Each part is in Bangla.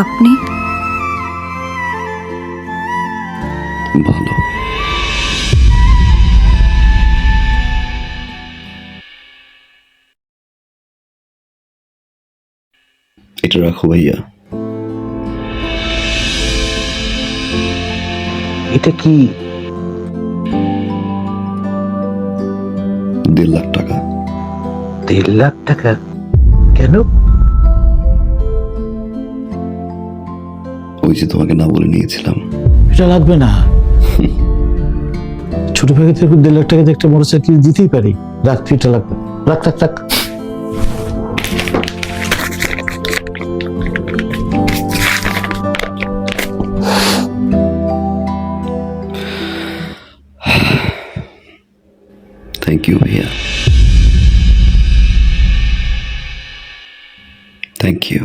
আপনি? ভালো। এটা রাখো ভাইয়া। এটা কি? 1.5 লাখ টাকা। 1.5 লাখ টাকা? কেন? ওই যে তোমাকে না বলে নিয়েছিলাম। এটা লাগবে না। ছোট ভাইকে থেকে 1.5 লাখ টাকা দিয়ে একটা মোটরসাইকেল দিতেই পারি। রাখ, এটা লাগবে। রাখ রাখ রাখ। থ্যাংক ইউ ভাইয়া, থ্যাংক ইউ।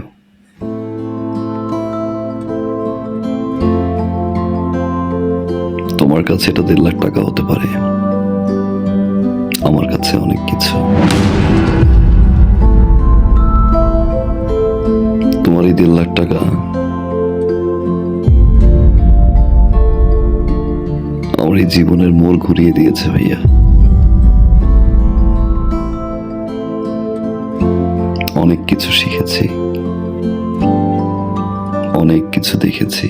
তোমার কাছে এটা 1.5 লাখ টাকা হতে পারে, আমার কাছে অনেক কিছু। তোমার এই 1.5 লাখ টাকা আমার এই জীবনের মোড় ঘুরিয়ে দিয়েছে ভাইয়া। অনেক কিছু শিখেছি, অনেক কিছু দেখেছি,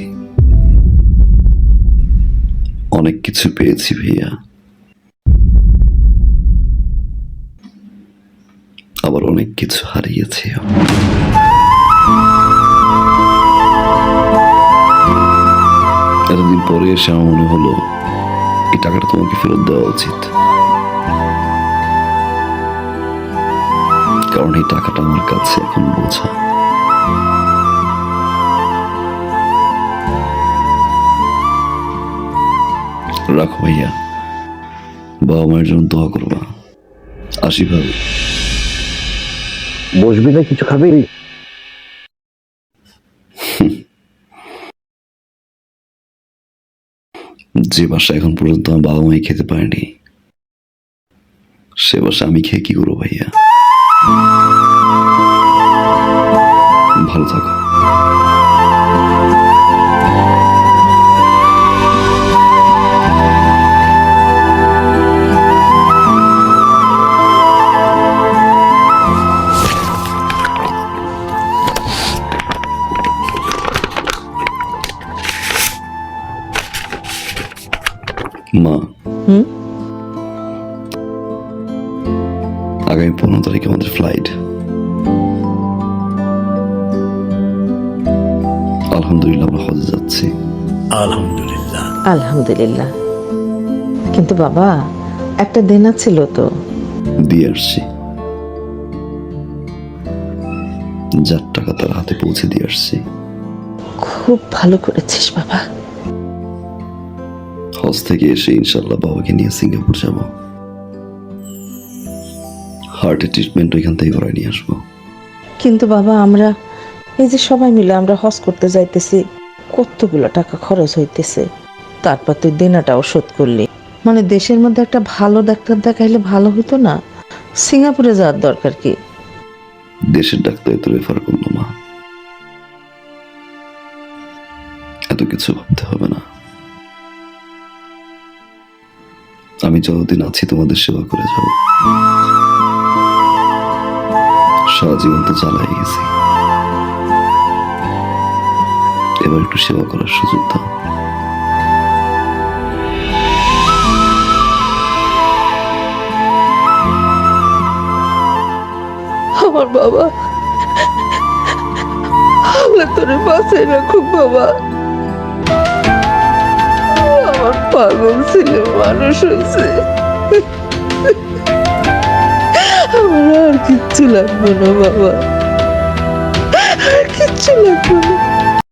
অনেক কিছু পেয়েছি ভাইয়া, আবার অনেক কিছু হারিয়েছি। এতদিন পরে এসে আমার মনে হলো এই টাকাটা তোমাকে ফেরত দেওয়া উচিত, কারণ এই টাকাটা আমার কাছে এখন বোঝা। রাখো ভাইয়া, বাবা মায়ের জন্য দোয়া করবা। আসি ভাবি। বসবি না, কিছু খাবি? যে বাসা এখন পর্যন্ত আমার বাবা মাই খেতে পারেনি, সে বাসা আমি খেয়ে কি করবো ভাইয়া? ভালো থাকো। মা, আগামী 15 তারিখে আমাদের ফ্লাইট। আলহামদুলিল্লাহ আমরা হজে যাচ্ছি। আলহামদুলিল্লাহ। আলহামদুলিল্লাহ। কিন্তু বাবা, একটা দেনা ছিল তো। দিয়ে আসছি, যার টাকা তার হাতে পৌঁছে দিয়ে আসছি। খুব ভালো করেছিস বাবা। হজ থেকে এসে ইনশাল্লাহ বাবাকে নিয়ে সিঙ্গাপুর যাব। হার্টের ট্রিটমেন্ট ওইখান থেকে করাই নিয়ে আসবো। কিন্তু বাবা, আমরা এই যে সবাই মিলে আমরা হজ করতে যাইতেছি, কতগুলো টাকা খরচ হইতেছে। তারপর তুই দেনাটাও শোধ করলি। মানে দেশের মধ্যে একটা ভালো ডাক্তার দেখাইলে ভালো হতো না? সিঙ্গাপুরে যাওয়ার দরকার কি? দেশের ডাক্তার তো রেফার করলো মা, এত কিছু ভাবতে হবে না। আমি যতদিন আছি তোমাদের সেবা করে যাব। সারা জীবন তো চালাই গেছি, এবার একটু সেবা করার সুযোগ দাও। আমার বাবা, আল্লাহ তোরে বাঁচাই রাখুক বাবা। আমার পাগল ছেলে মানুষ হয়েছে। আমার আর কিচ্ছু লাগবে না বাবা, আর কিচ্ছু লাগবে না।